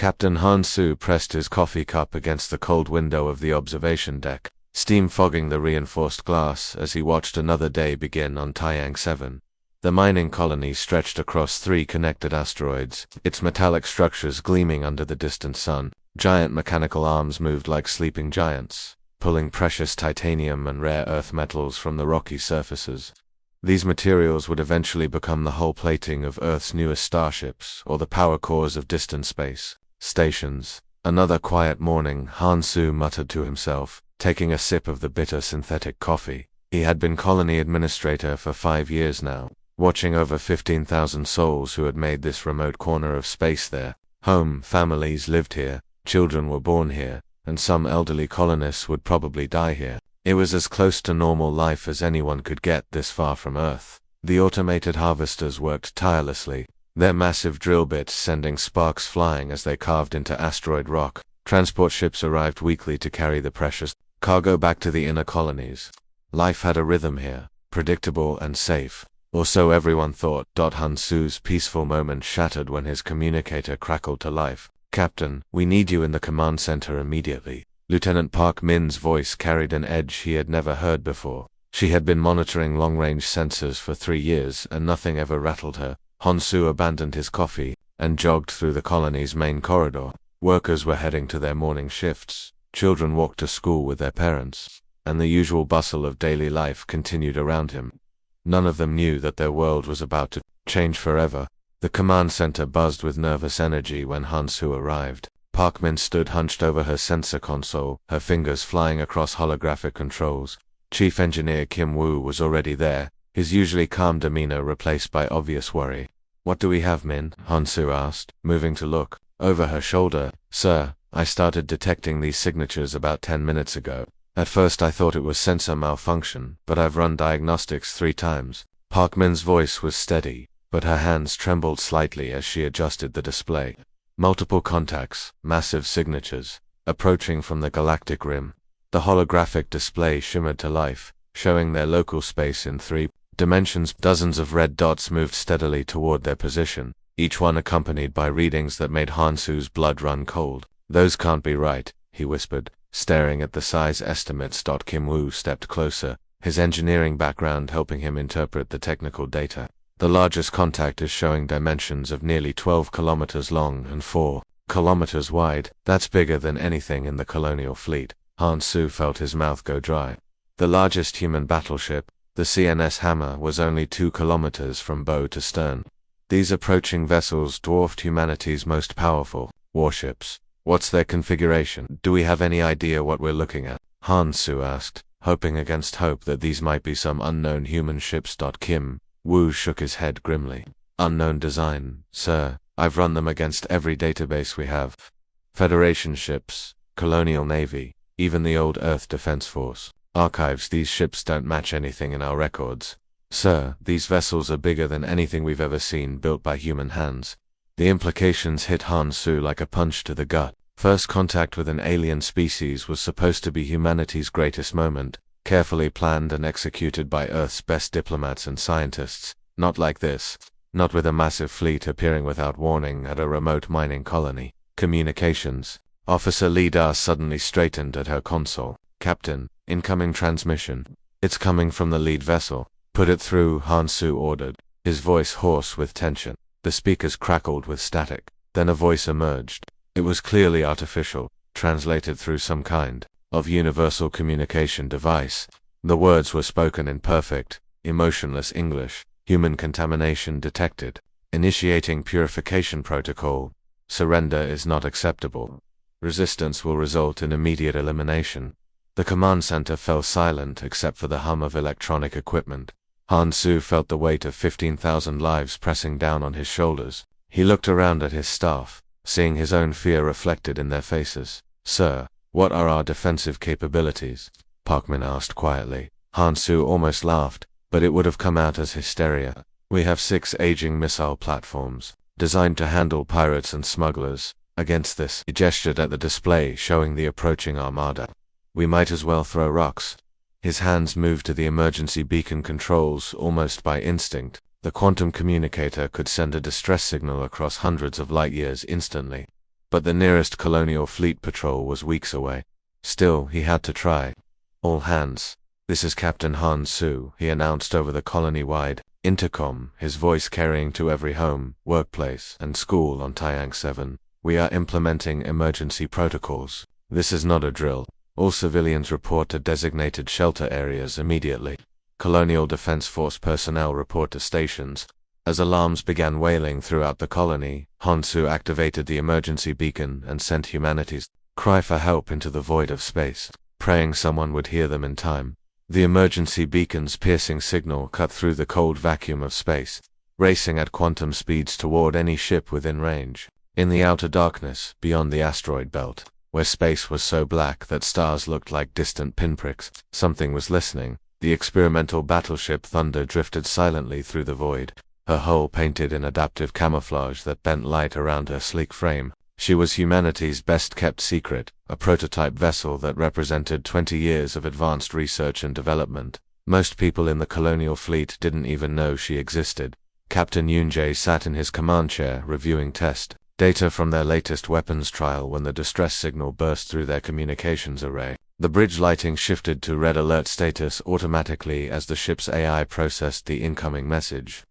Captain Hansu pressed his coffee cup against the cold window of the observation deck, steam fogging the reinforced glass as he watched another day begin on Taiyang 7. The mining colony stretched across 3 connected asteroids, its metallic structures gleaming under the distant sun. Giant mechanical arms moved like sleeping giants, pulling precious titanium and rare earth metals from the rocky surfaces. These materials would eventually become the hull plating of Earth's newest starships, or the power cores of distant space stations. Another quiet morning, Hansu muttered to himself, taking a sip of the bitter synthetic coffee. He had been colony administrator for 5 years now, watching over 15,000 souls who had made this remote corner of space their home. Families lived here, children were born here, and some elderly colonists would probably die here. It was as close to normal life as anyone could get this far from Earth. The automated harvesters worked tirelessly, their massive drill bits sending sparks flying as they carved into asteroid rock. Transport ships arrived weekly to carry the precious cargo back to the inner colonies. Life had a rhythm here, predictable and safe. Or so everyone thought. Hansu's peaceful moment shattered when his communicator crackled to life. "Captain, we need you in the command center immediately." Lieutenant Park Min's voice carried an edge he had never heard before. She had been monitoring long-range sensors for 3 years, and nothing ever rattled her. Hansu abandoned his coffee and jogged through the colony's main corridor. Workers were heading to their morning shifts, children walked to school with their parents, and the usual bustle of daily life continued around him. None of them knew that their world was about to change forever. The command center buzzed with nervous energy when Hansu arrived. Parkman stood hunched over her sensor console, her fingers flying across holographic controls. Chief Engineer Kim Woo was already there, his usually calm demeanor replaced by obvious worry. "What do we have, Min?" Hansu asked, moving to look over her shoulder. "Sir, I started detecting these signatures about 10 minutes ago. At first I thought it was sensor malfunction, but I've run diagnostics 3 times. Parkman's voice was steady, but her hands trembled slightly as she adjusted the display. Multiple contacts, massive signatures, approaching from the galactic rim. The holographic display shimmered to life, showing their local space in 3 dimensions. Dozens of red dots moved steadily toward their position, each one accompanied by readings that made Hansu's blood run cold. "Those can't be right," he whispered, staring at the size estimates. Kim Woo stepped closer, his engineering background helping him interpret the technical data. "The largest contact is showing dimensions of nearly 12 kilometers long and 4 kilometers wide. That's bigger than anything in the colonial fleet." Hansu felt his mouth go dry. The largest human battleship, the CNS Hammer, was only 2 kilometers from bow to stern. These approaching vessels dwarfed humanity's most powerful warships. "What's their configuration? Do we have any idea what we're looking at?" Hansu asked, hoping against hope that these might be some unknown human ships. Kim Woo shook his head grimly. "Unknown design, sir. I've run them against every database we have. Federation ships, colonial navy, even the old Earth Defense Force archives. These ships don't match anything in our records. Sir, these vessels are bigger than anything we've ever seen built by human hands." The implications hit Hansu like a punch to the gut. First contact with an alien species was supposed to be humanity's greatest moment, carefully planned and executed by Earth's best diplomats and scientists. Not like this. Not with a massive fleet appearing without warning at a remote mining colony. Communications. Officer Lee Da suddenly straightened at her console. "Captain, incoming transmission. It's coming from the lead vessel." "Put it through," Hansu ordered, his voice hoarse with tension. The speakers crackled with static. Then a voice emerged. It was clearly artificial, translated through some kind of universal communication device. The words were spoken in perfect, emotionless English. "Human contamination detected. Initiating purification protocol. Surrender is not acceptable. Resistance will result in immediate elimination." The command center fell silent except for the hum of electronic equipment. Hansu felt the weight of 15,000 lives pressing down on his shoulders. He looked around at his staff, seeing his own fear reflected in their faces. "Sir, what are our defensive capabilities?" Parkman asked quietly. Hansu almost laughed, but it would have come out as hysteria. "We have 6 aging missile platforms, designed to handle pirates and smugglers. Against this," he gestured at the display showing the approaching armada. "We might as well throw rocks." His hands moved to the emergency beacon controls almost by instinct. The quantum communicator could send a distress signal across hundreds of light years instantly. but the nearest colonial fleet patrol was weeks away. Still, he had to try. "All hands. This is Captain Han Su," he announced over the colony-wide intercom, his voice carrying to every home, workplace, and school on Taiyang 7. "We are implementing emergency protocols. This is not a drill. All civilians report to designated shelter areas immediately. Colonial Defense Force personnel report to stations." As alarms began wailing throughout the colony, Hansu activated the emergency beacon and sent humanity's cry for help into the void of space, praying someone would hear them in time. The emergency beacon's piercing signal cut through the cold vacuum of space, racing at quantum speeds toward any ship within range. In the outer darkness, beyond the asteroid belt, where space was so black that stars looked like distant pinpricks, something was listening. The experimental battleship Thunder drifted silently through the void, her hull painted in adaptive camouflage that bent light around her sleek frame. She was humanity's best-kept secret, a prototype vessel that represented 20 years of advanced research and development. Most people in the colonial fleet didn't even know she existed. Captain Yoon-jae sat in his command chair reviewing test data from their latest weapons trial when the distress signal burst through their communications array. The bridge lighting shifted to red alert status automatically as the ship's AI processed the incoming message.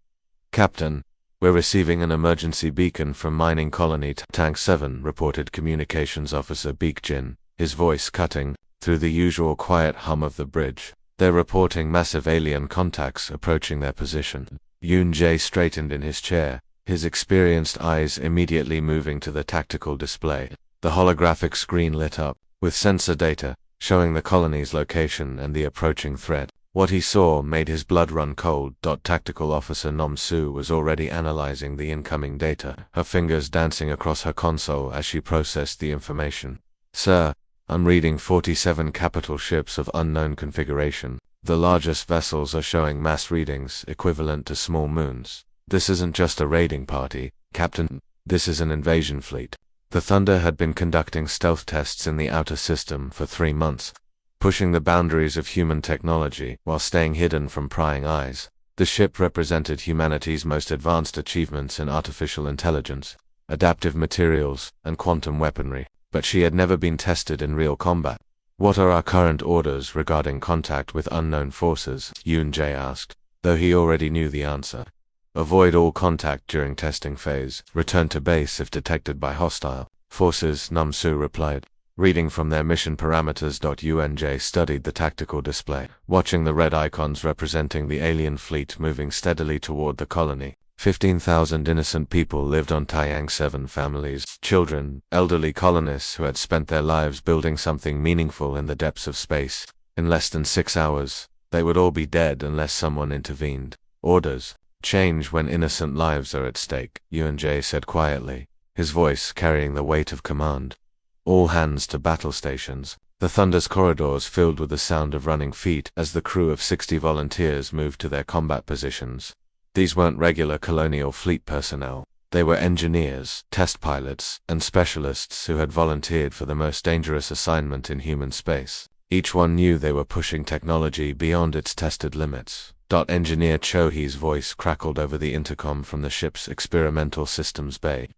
"Captain, we're receiving an emergency beacon from mining colony Tank 7, reported Communications Officer Beek Jin, his voice cutting through the usual quiet hum of the bridge. "They're reporting massive alien contacts approaching their position." Yoon-jae straightened in his chair, his experienced eyes immediately moving to the tactical display. The holographic screen lit up, with sensor data, showing the colony's location and the approaching threat. What he saw made his blood run cold. Tactical Officer Nom-su was already analyzing the incoming data, her fingers dancing across her console as she processed the information. "Sir, I'm reading 47 capital ships of unknown configuration. The largest vessels are showing mass readings equivalent to small moons. This isn't just a raiding party, Captain. This is an invasion fleet." The Thunder had been conducting stealth tests in the outer system for 3 months, pushing the boundaries of human technology while staying hidden from prying eyes. The ship represented humanity's most advanced achievements in artificial intelligence, adaptive materials, and quantum weaponry, but she had never been tested in real combat. "What are our current orders regarding contact with unknown forces?" Yoon-jae asked, though he already knew the answer. "Avoid all contact during testing phase. Return to base if detected by hostile forces," Nam-su replied. Reading from their mission parameters. Yoon-jae studied the tactical display, watching the red icons representing the alien fleet moving steadily toward the colony. 15,000 innocent people lived on Taiyang 7, families, children, elderly colonists who had spent their lives building something meaningful in the depths of space. In less than 6 hours, they would all be dead unless someone intervened. "Orders change when innocent lives are at stake," Yoon-jae said quietly, his voice carrying the weight of command. "All hands to battle stations." The Thunder's corridors filled with the sound of running feet as the crew of 60 volunteers moved to their combat positions. These weren't regular colonial fleet personnel. They were engineers, test pilots, and specialists who had volunteered for the most dangerous assignment in human space. Each one knew they were pushing technology beyond its tested limits. Engineer Cho-hee's voice crackled over the intercom from the ship's experimental systems bay.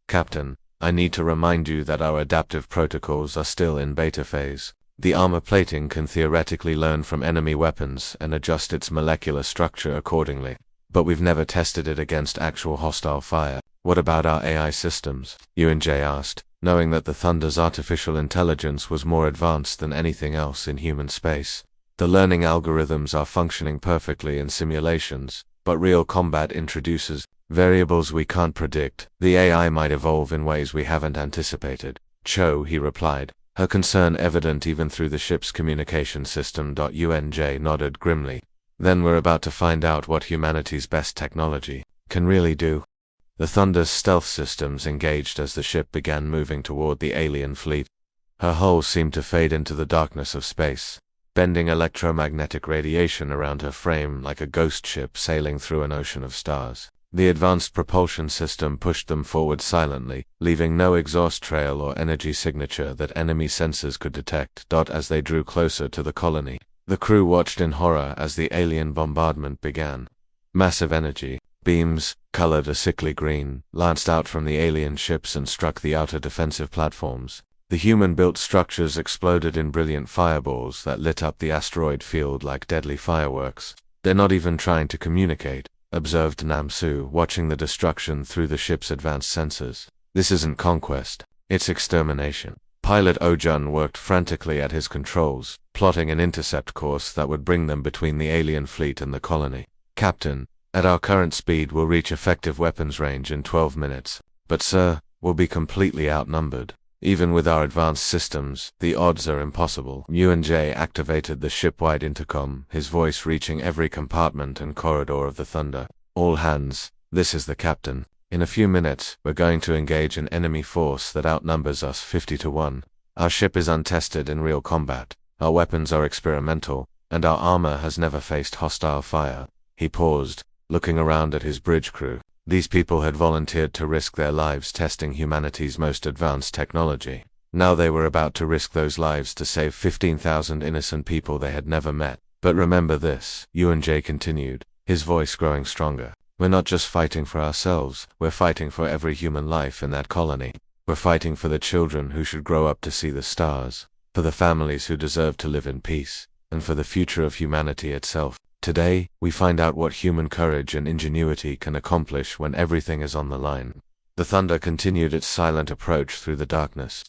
"Captain, I need to remind you that our adaptive protocols are still in beta phase. The armor plating can theoretically learn from enemy weapons and adjust its molecular structure accordingly, but we've never tested it against actual hostile fire." "What about our AI systems?" Yoon-jae asked, knowing that the Thunder's artificial intelligence was more advanced than anything else in human space. "The learning algorithms are functioning perfectly in simulations, but real combat introduces variables we can't predict. The AI might evolve in ways we haven't anticipated." Cho-hee replied, her concern evident even through the ship's communication system. Yoon-jae nodded grimly. "Then we're about to find out what humanity's best technology can really do." The Thunder's stealth systems engaged as the ship began moving toward the alien fleet. Her hull seemed to fade into the darkness of space, bending electromagnetic radiation around her frame like a ghost ship sailing through an ocean of stars. The advanced propulsion system pushed them forward silently, leaving no exhaust trail or energy signature that enemy sensors could detect. As they drew closer to the colony, the crew watched in horror as the alien bombardment began. Massive energy, Beams, colored a sickly green, lanced out from the alien ships and struck the outer defensive platforms. The human-built structures exploded in brilliant fireballs that lit up the asteroid field like deadly fireworks. "They're not even trying to communicate," observed Namsu, watching the destruction through the ship's advanced sensors. "This isn't conquest, it's extermination." Pilot Ojun worked frantically at his controls, plotting an intercept course that would bring them between the alien fleet and the colony. "Captain, at our current speed we'll reach effective weapons range in 12 minutes. But sir, we'll be completely outnumbered. Even with our advanced systems, the odds are impossible." Yuan-Jay activated the ship-wide intercom, his voice reaching every compartment and corridor of the Thunder. "All hands, this is the captain. In a few minutes, we're going to engage an enemy force that outnumbers us 50 to 1. Our ship is untested in real combat, our weapons are experimental, and our armor has never faced hostile fire." He paused, looking around at his bridge crew. These people had volunteered to risk their lives testing humanity's most advanced technology. Now they were about to risk those lives to save 15,000 innocent people they had never met. "But remember this," Yuan-Jay continued, his voice growing stronger. "We're not just fighting for ourselves, we're fighting for every human life in that colony. We're fighting for the children who should grow up to see the stars, for the families who deserve to live in peace, and for the future of humanity itself. Today, we find out what human courage and ingenuity can accomplish when everything is on the line." The Thunder continued its silent approach through the darkness,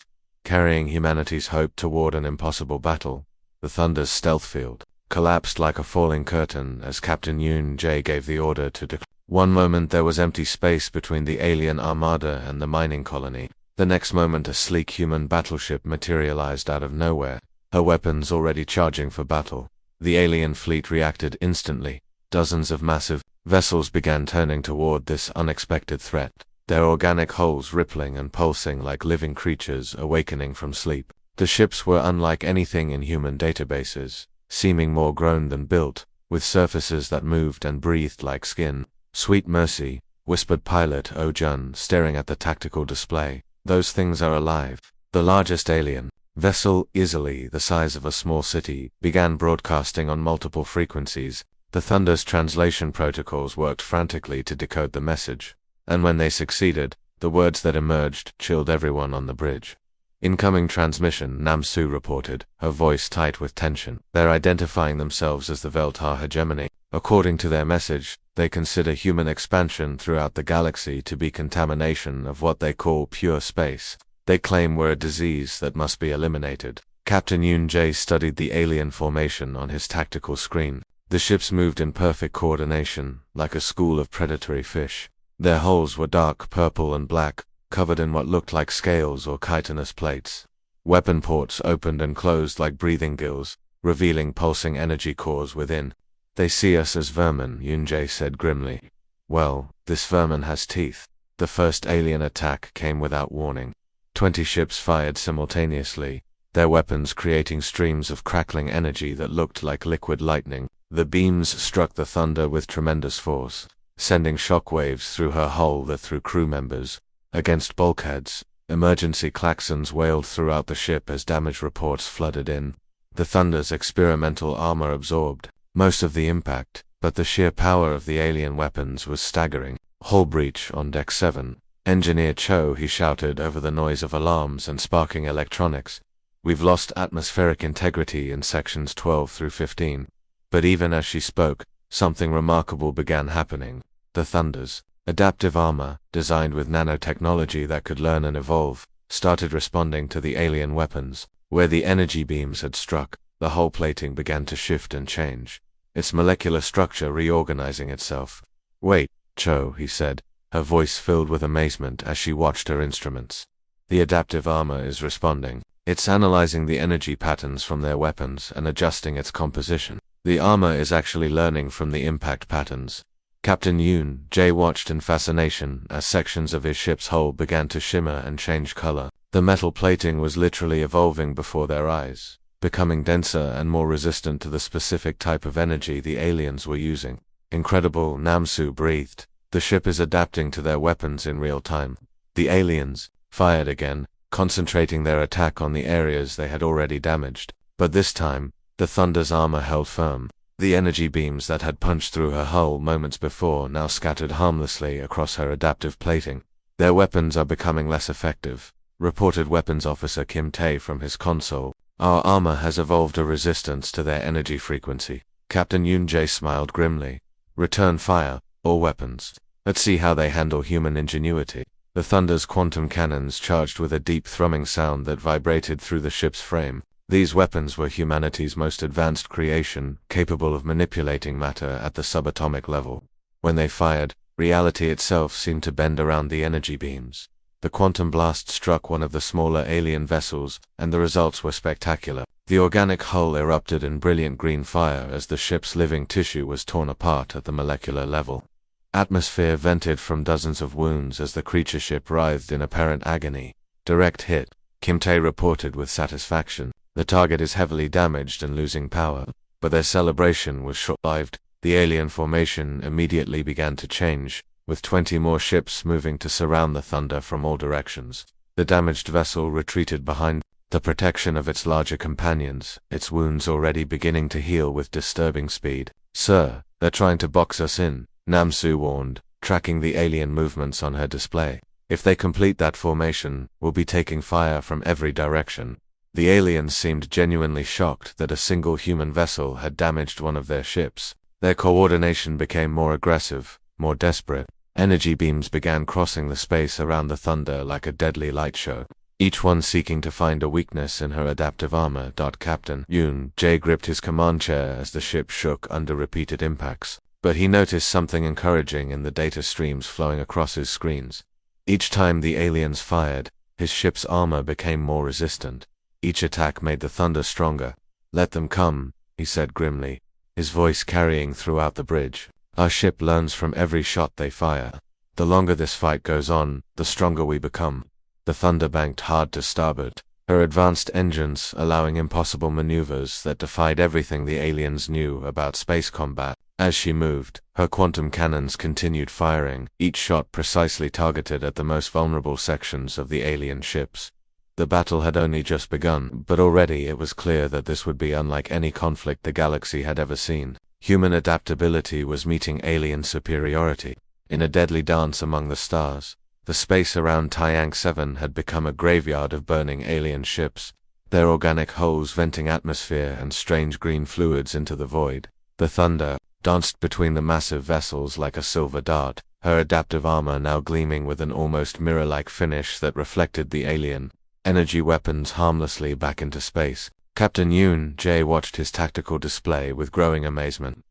carrying humanity's hope toward an impossible battle. The Thunder's stealth field collapsed like a falling curtain as Captain Yuan-Jay gave the order to declare. One moment there was empty space between the alien armada and the mining colony. The next moment a sleek human battleship materialized out of nowhere, her weapons already charging for battle. The alien fleet reacted instantly. Dozens of massive vessels began turning toward this unexpected threat, their organic hulls rippling and pulsing like living creatures awakening from sleep. The ships were unlike anything in human databases, seeming more grown than built, with surfaces that moved and breathed like skin. "Sweet mercy," whispered Pilot Ojun, staring at the tactical display. "Those things are alive." The largest alien vessel, easily the size of a small city, began broadcasting on multiple frequencies. The Thunder's translation protocols worked frantically to decode the message, and when they succeeded, the words that emerged chilled everyone on the bridge. "Incoming transmission," Namsu reported, her voice tight with tension. "They're identifying themselves as the Veltar hegemony. According to their message, they consider human expansion throughout the galaxy to be contamination of what they call pure space. They claim we're a disease that must be eliminated." Captain Yuan-Jay studied the alien formation on his tactical screen. The ships moved in perfect coordination, like a school of predatory fish. Their hulls were dark purple and black, covered in what looked like scales or chitinous plates. Weapon ports opened and closed like breathing gills, revealing pulsing energy cores within. "They see us as vermin," Yuan-Jay said grimly. "Well, this vermin has teeth." The first alien attack came without warning. 20 ships fired simultaneously, their weapons creating streams of crackling energy that looked like liquid lightning. The beams struck the Thunder with tremendous force, sending shockwaves through her hull that threw crew members against bulkheads. Emergency klaxons wailed throughout the ship as damage reports flooded in. The Thunder's experimental armor absorbed most of the impact, but the sheer power of the alien weapons was staggering. "Hull breach on Deck 7. Engineer Cho," he shouted over the noise of alarms and sparking electronics. "We've lost atmospheric integrity in sections 12 through 15. But even as she spoke, something remarkable began happening. The Thunder's adaptive armor, designed with nanotechnology that could learn and evolve, started responding to the alien weapons. Where the energy beams had struck, the hull plating began to shift and change, its molecular structure reorganizing itself. "Wait, Cho," he said, her voice filled with amazement as she watched her instruments. "The adaptive armor is responding. It's analyzing the energy patterns from their weapons and adjusting its composition. The armor is actually learning from the impact patterns." Captain Yuan-Jay watched in fascination as sections of his ship's hull began to shimmer and change color. The metal plating was literally evolving before their eyes, becoming denser and more resistant to the specific type of energy the aliens were using. "Incredible," Namsu breathed. "The ship is adapting to their weapons in real time." The aliens fired again, concentrating their attack on the areas they had already damaged. But this time, the Thunder's armor held firm. The energy beams that had punched through her hull moments before now scattered harmlessly across her adaptive plating. Their weapons are becoming less effective, reported Weapons Officer Kim Tae from his console. Our armor has evolved a resistance to their energy frequency. Captain Yoon Jae smiled grimly. Return fire, all weapons. Let's see how they handle human ingenuity. The Thunder's quantum cannons charged with a deep thrumming sound that vibrated through the ship's frame. These weapons were humanity's most advanced creation, capable of manipulating matter at the subatomic level. When they fired, reality itself seemed to bend around the energy beams. The quantum blast struck one of the smaller alien vessels, and the results were spectacular. The organic hull erupted in brilliant green fire as the ship's living tissue was torn apart at the molecular level. Atmosphere vented from dozens of wounds as the creature ship writhed in apparent agony. Direct hit, Kim Tae reported with satisfaction. The target is heavily damaged and losing power. But their celebration was short-lived. The alien formation immediately began to change, with 20 more ships moving to surround the Thunder from all directions. The damaged vessel retreated behind the protection of its larger companions, its wounds already beginning to heal with disturbing speed. "Sir, they're trying to box us in," Namsu warned, tracking the alien movements on her display. "If they complete that formation, we'll be taking fire from every direction." The aliens seemed genuinely shocked that a single human vessel had damaged one of their ships. Their coordination became more aggressive, more desperate. Energy beams began crossing the space around the Thunder like a deadly light show, each one seeking to find a weakness in her adaptive armor. Captain Yoon Jae gripped his command chair as the ship shook under repeated impacts, but he noticed something encouraging in the data streams flowing across his screens. Each time the aliens fired, his ship's armor became more resistant. Each attack made the Thunder stronger. "Let them come," he said grimly, his voice carrying throughout the bridge. "Our ship learns from every shot they fire. The longer this fight goes on, the stronger we become." The Thunder banked hard to starboard, her advanced engines allowing impossible maneuvers that defied everything the aliens knew about space combat. As she moved, her quantum cannons continued firing, each shot precisely targeted at the most vulnerable sections of the alien ships. The battle had only just begun, but already it was clear that this would be unlike any conflict the galaxy had ever seen. Human adaptability was meeting alien superiority. In a deadly dance among the stars, the space around Taiyang 7 had become a graveyard of burning alien ships, their organic hulls venting atmosphere and strange green fluids into the void. The Thunder danced between the massive vessels like a silver dart, her adaptive armor now gleaming with an almost mirror-like finish that reflected the alien energy weapons harmlessly back into space. Captain Yoon Jae watched his tactical display with growing amazement.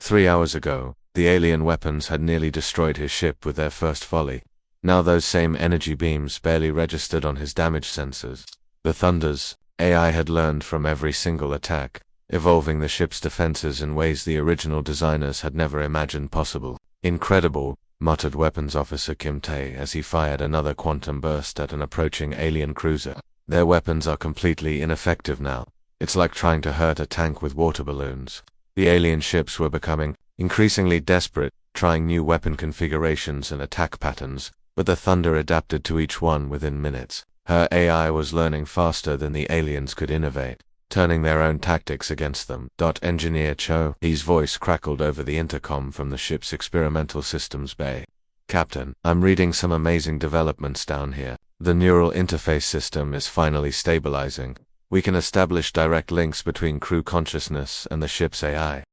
3 hours ago, the alien weapons had nearly destroyed his ship with their first volley. Now those same energy beams barely registered on his damage sensors. The Thunder's AI had learned from every single attack, evolving the ship's defenses in ways the original designers had never imagined possible. "Incredible," muttered Weapons Officer Kim Tae as he fired another quantum burst at an approaching alien cruiser. "Their weapons are completely ineffective now. It's like trying to hurt a tank with water balloons." The alien ships were becoming increasingly desperate, trying new weapon configurations and attack patterns, but the Thunder adapted to each one within minutes. Her AI was learning faster than the aliens could innovate, turning their own tactics against them. Engineer Cho, his voice crackled over the intercom from the ship's experimental systems bay. "Captain, I'm reading some amazing developments down here. The neural interface system is finally stabilizing. We can establish direct links between crew consciousness and the ship's AI."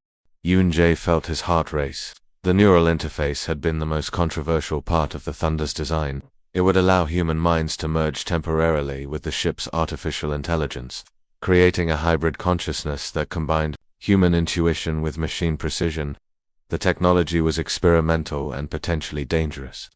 Yoon Jae felt his heart race. The neural interface had been the most controversial part of the Thunder's design. It would allow human minds to merge temporarily with the ship's artificial intelligence, creating a hybrid consciousness that combined human intuition with machine precision. The technology was experimental and potentially dangerous,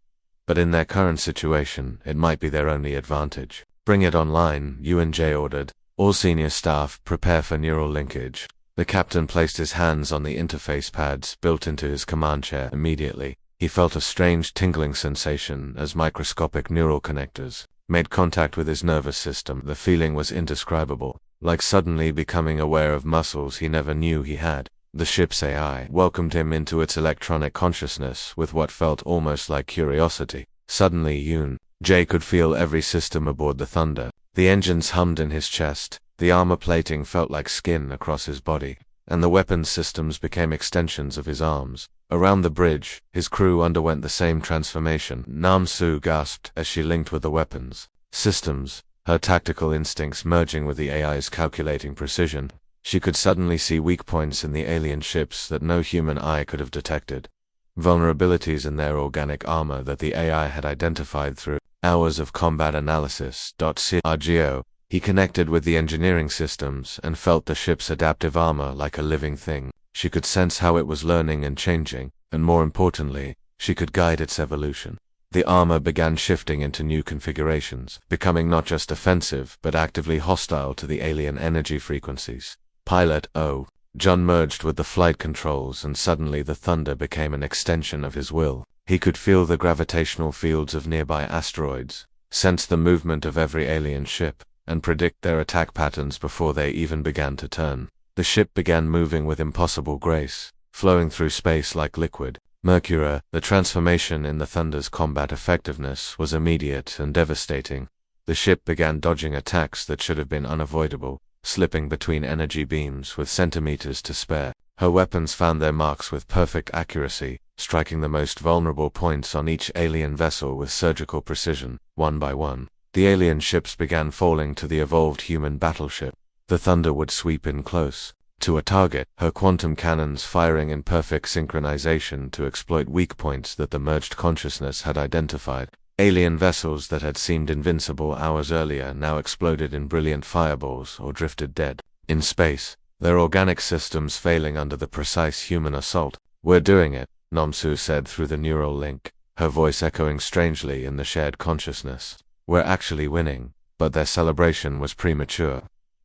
but in their current situation, it might be their only advantage. "Bring it online," Yoon Jae ordered. "All senior staff, prepare for neural linkage." The captain placed his hands on the interface pads built into his command chair. Immediately, he felt a strange tingling sensation as microscopic neural connectors made contact with his nervous system. The feeling was indescribable, like suddenly becoming aware of muscles he never knew he had. The ship's AI welcomed him into its electronic consciousness with what felt almost like curiosity. Suddenly Yoon Jae could feel every system aboard the Thunder. The engines hummed in his chest, the armor plating felt like skin across his body. and the weapons systems became extensions of his arms. Around the bridge, his crew underwent the same transformation. Namsu gasped as she linked with the weapons systems, her tactical instincts merging with the AI's calculating precision. She could suddenly see weak points in the alien ships that no human eye could have detected. Vulnerabilities in their organic armor that the AI had identified through hours of combat analysis. Argeo, he connected with the engineering systems and felt the ship's adaptive armor like a living thing. She could sense how it was learning and changing, and more importantly, she could guide its evolution. The armor began shifting into new configurations, becoming not just offensive but actively hostile to the alien energy frequencies. Pilot O. John merged with the flight controls, and suddenly the thunder became an extension of his will. He could feel the gravitational fields of nearby asteroids, sense the movement of every alien ship, and predict their attack patterns before they even began to turn. The ship began moving with impossible grace, flowing through space like liquid. Mercury, the transformation in the Thunder's combat effectiveness was immediate and devastating. The ship began dodging attacks that should have been unavoidable, slipping between energy beams with centimeters to spare. Her weapons found their marks with perfect accuracy, striking the most vulnerable points on each alien vessel with surgical precision. One by one, the alien ships began falling to the evolved human battleship. The Thunder would sweep in close to a target, her quantum cannons firing in perfect synchronization to exploit weak points that the merged consciousness had identified. Alien vessels that had seemed invincible hours earlier now exploded in brilliant fireballs or drifted dead in space, their organic systems failing under the precise human assault. "We're doing it," Namsu said through the neural link, her voice echoing strangely in the shared consciousness. "We're actually winning," but their celebration was premature.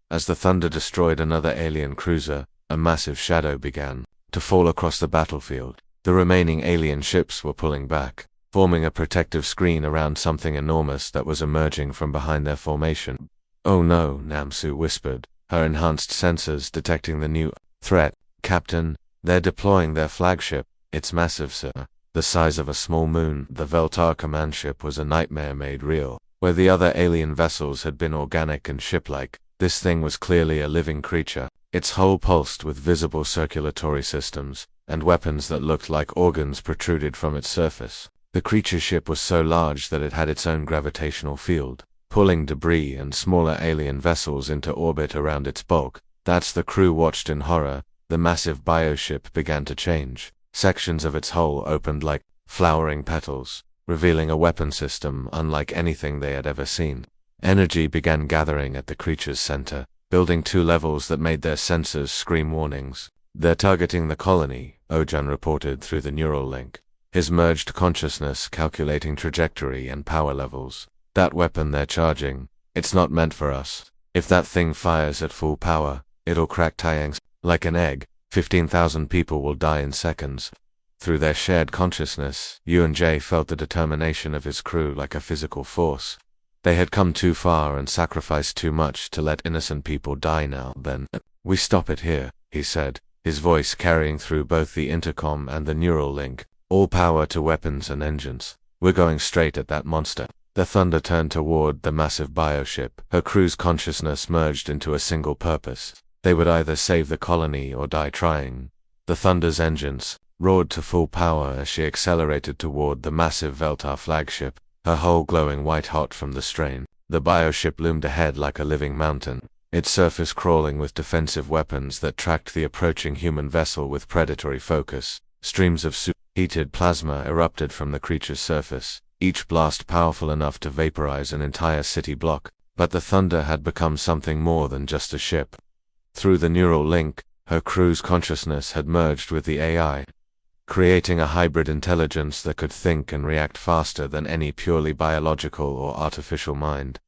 As the Thunder destroyed another alien cruiser, a massive shadow began to fall across the battlefield. The remaining alien ships were pulling back, forming a protective screen around something enormous that was emerging from behind their formation. "Oh no," Namsu whispered, her enhanced sensors detecting the new threat. "Captain, they're deploying their flagship. It's massive, sir. The size of a small moon." The Veltar command ship was a nightmare made real. Where the other alien vessels had been organic and ship-like, this thing was clearly a living creature, its hull pulsed with visible circulatory systems, and weapons that looked like organs protruded from its surface. The creature ship was so large that it had its own gravitational field, pulling debris and smaller alien vessels into orbit around its bulk. That's the crew watched in horror. The massive bioship began to change. Sections of its hull opened like flowering petals, revealing a weapon system unlike anything they had ever seen. Energy began gathering at the creature's center, building two levels that made their sensors scream warnings. "They're targeting the colony," Ojan reported through the neural link, his merged consciousness calculating trajectory and power levels. "That weapon they're charging, it's not meant for us. If that thing fires at full power, it'll crack Taiyang's like an egg. 15,000 people will die in seconds." Through their shared consciousness, Yuan-Jay felt the determination of his crew like a physical force. They had come too far and sacrificed too much to let innocent people die now. "Then, we stop it here," he said, his voice carrying through both the intercom and the neural link. "All power to weapons and engines. We're going straight at that monster." The Thunder turned toward the massive bioship, her crew's consciousness merged into a single purpose. They would either save the colony or die trying. The Thunder's engines roared to full power as she accelerated toward the massive Veltar flagship, her hull glowing white-hot from the strain. The bioship loomed ahead like a living mountain, its surface crawling with defensive weapons that tracked the approaching human vessel with predatory focus. Streams of superheated plasma erupted from the creature's surface, each blast powerful enough to vaporize an entire city block. But the Thunder had become something more than just a ship. Through the neural link, her crew's consciousness had merged with the AI, creating a hybrid intelligence that could think and react faster than any purely biological or artificial mind.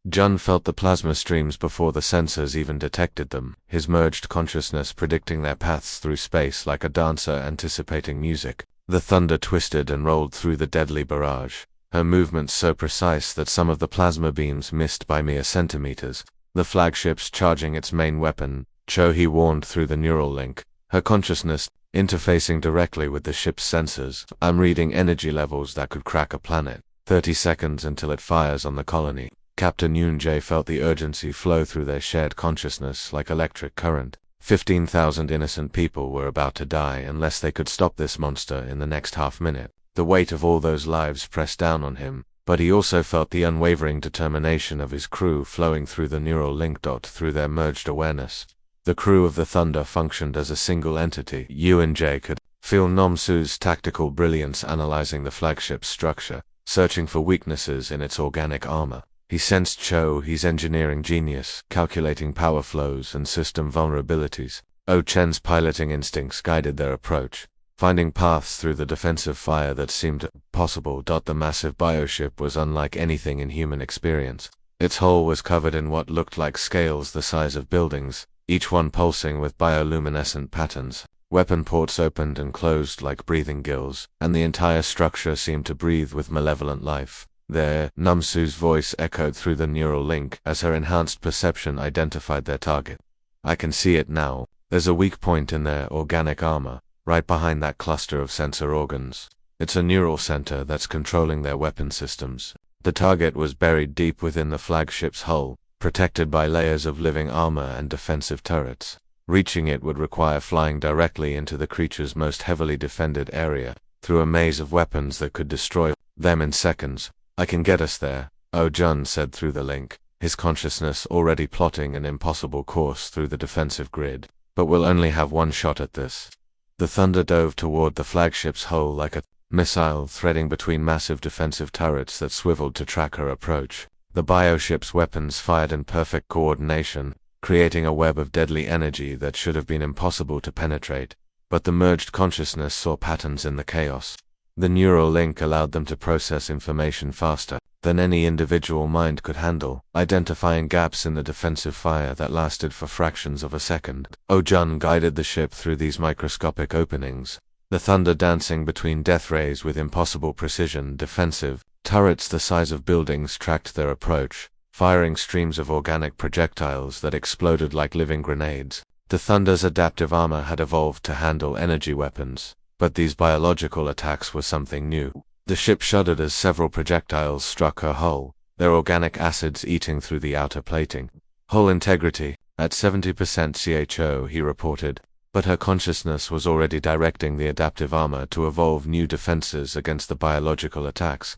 Jun felt the plasma streams before the sensors even detected them, his merged consciousness predicting their paths through space like a dancer anticipating music. The Thunder twisted and rolled through the deadly barrage, her movements so precise that some of the plasma beams missed by mere centimeters. The flagship's charging its main weapon, Cho-hee warned through the neural link, her consciousness interfacing directly with the ship's sensors. "I'm reading energy levels that could crack a planet. 30 seconds until it fires on the colony." Captain Yoon-jae felt the urgency flow through their shared consciousness like electric current. 15,000 innocent people were about to die unless they could stop this monster in the next half-minute. The weight of all those lives pressed down on him, but he also felt the unwavering determination of his crew flowing through the neural link. Through their merged awareness, the crew of the Thunder functioned as a single entity. J could feel Namsu's tactical brilliance analyzing the flagship's structure, searching for weaknesses in its organic armor. He sensed Cho, his engineering genius, calculating power flows and system vulnerabilities. Chen's piloting instincts guided their approach, finding paths through the defensive fire that seemed possible. The massive bioship was unlike anything in human experience. Its hull was covered in what looked like scales the size of buildings, each one pulsing with bioluminescent patterns. Weapon ports opened and closed like breathing gills, and the entire structure seemed to breathe with malevolent life. There, Namsu's voice echoed through the neural link as her enhanced perception identified their target. I can see it now. There's a weak point in their organic armor, right behind that cluster of sensor organs. It's a neural center that's controlling their weapon systems. The target was buried deep within the flagship's hull, protected by layers of living armor and defensive turrets. Reaching it would require flying directly into the creature's most heavily defended area, through a maze of weapons that could destroy them in seconds. I can get us there, Jun said through the link, his consciousness already plotting an impossible course through the defensive grid. But we'll only have one shot at this. The Thunder dove toward the flagship's hull like a missile threading between massive defensive turrets that swiveled to track her approach. The bioship's weapons fired in perfect coordination, creating a web of deadly energy that should have been impossible to penetrate. But the merged consciousness saw patterns in the chaos. The neural link allowed them to process information faster than any individual mind could handle, identifying gaps in the defensive fire that lasted for fractions of a second. Jun guided the ship through these microscopic openings, the Thunder dancing between death rays with impossible precision. Defensive turrets the size of buildings tracked their approach, firing streams of organic projectiles that exploded like living grenades. The Thunder's adaptive armor had evolved to handle energy weapons, but these biological attacks were something new. The ship shuddered as several projectiles struck her hull, their organic acids eating through the outer plating. Hull integrity, at 70% CHO, he reported, but her consciousness was already directing the adaptive armor to evolve new defenses against the biological attacks.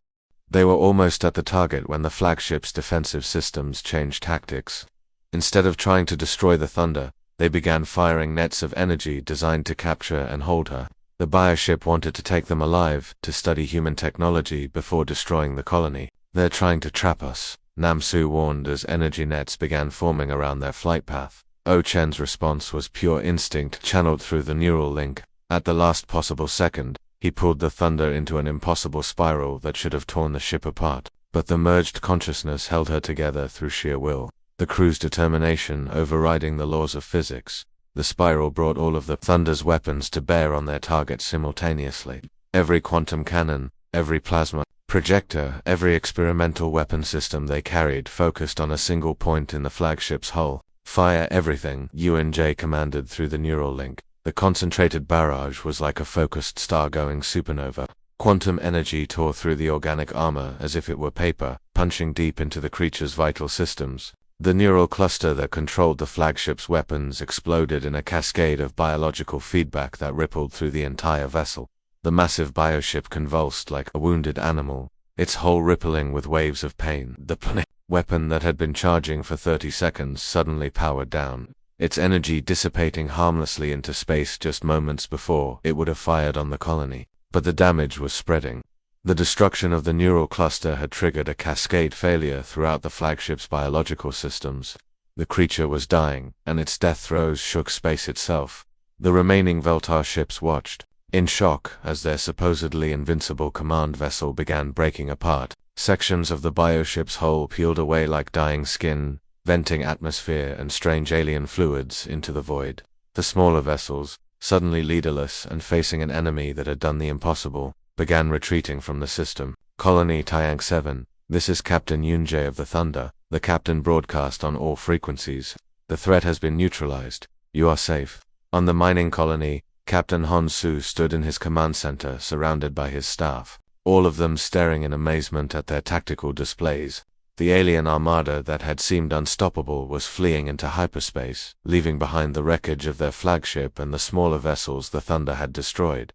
They were almost at the target when the flagship's defensive systems changed tactics. Instead of trying to destroy the Thunder, they began firing nets of energy designed to capture and hold her. The bioship wanted to take them alive, to study human technology before destroying the colony. They're trying to trap us, Namsu warned as energy nets began forming around their flight path. Chen's response was pure instinct channeled through the neural link. At the last possible second, he pulled the Thunder into an impossible spiral that should have torn the ship apart. But the merged consciousness held her together through sheer will, the crew's determination overriding the laws of physics. The spiral brought all of the Thunder's weapons to bear on their targets simultaneously. Every quantum cannon, every plasma projector, every experimental weapon system they carried focused on a single point in the flagship's hull. Fire everything, J commanded through the neural link. The concentrated barrage was like a focused star-going supernova. Quantum energy tore through the organic armor as if it were paper, punching deep into the creature's vital systems. The neural cluster that controlled the flagship's weapons exploded in a cascade of biological feedback that rippled through the entire vessel. The massive bioship convulsed like a wounded animal, its hull rippling with waves of pain. The weapon that had been charging for 30 seconds suddenly powered down, its energy dissipating harmlessly into space just moments before it would have fired on the colony. But the damage was spreading. The destruction of the neural cluster had triggered a cascade failure throughout the flagship's biological systems. The creature was dying, and its death throes shook space itself. The remaining Veltar ships watched, in shock, as their supposedly invincible command vessel began breaking apart. Sections of the bioship's hull peeled away like dying skin, venting atmosphere and strange alien fluids into the void. The smaller vessels, suddenly leaderless and facing an enemy that had done the impossible, began retreating from the system. Colony Taiyang 7, this is Captain Yunjae of the Thunder. The captain broadcast on all frequencies. The threat has been neutralized. You are safe. On the mining colony, Captain Hon Su stood in his command center surrounded by his staff, all of them staring in amazement at their tactical displays. The alien armada that had seemed unstoppable was fleeing into hyperspace, leaving behind the wreckage of their flagship and the smaller vessels the Thunder had destroyed.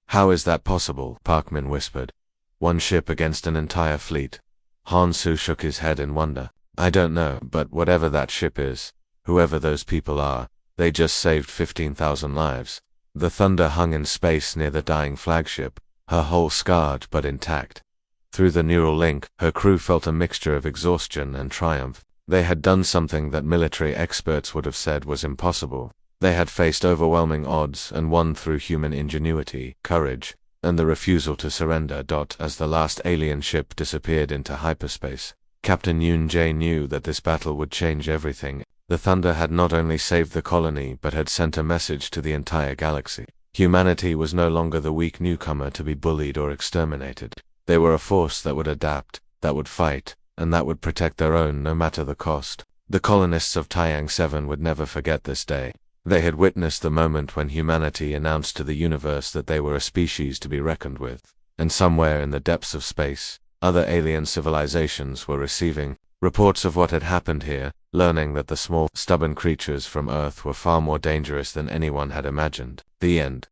"How is that possible?" Parkman whispered. "One ship against an entire fleet." Hansu shook his head in wonder. "I don't know, but whatever that ship is, whoever those people are, they just saved 15,000 lives." The Thunder hung in space near the dying flagship, her hull scarred but intact. Through the neural link, her crew felt a mixture of exhaustion and triumph. They had done something that military experts would have said was impossible. They had faced overwhelming odds and won through human ingenuity, courage, and the refusal to surrender. As the last alien ship disappeared into hyperspace, Captain Yoon Jae knew that this battle would change everything. The Thunder had not only saved the colony but had sent a message to the entire galaxy. Humanity was no longer the weak newcomer to be bullied or exterminated. They were a force that would adapt, that would fight, and that would protect their own no matter the cost. The colonists of Taiyang 7 would never forget this day. They had witnessed the moment when humanity announced to the universe that they were a species to be reckoned with. And somewhere in the depths of space, other alien civilizations were receiving reports of what had happened here, learning that the small, stubborn creatures from Earth were far more dangerous than anyone had imagined. The end.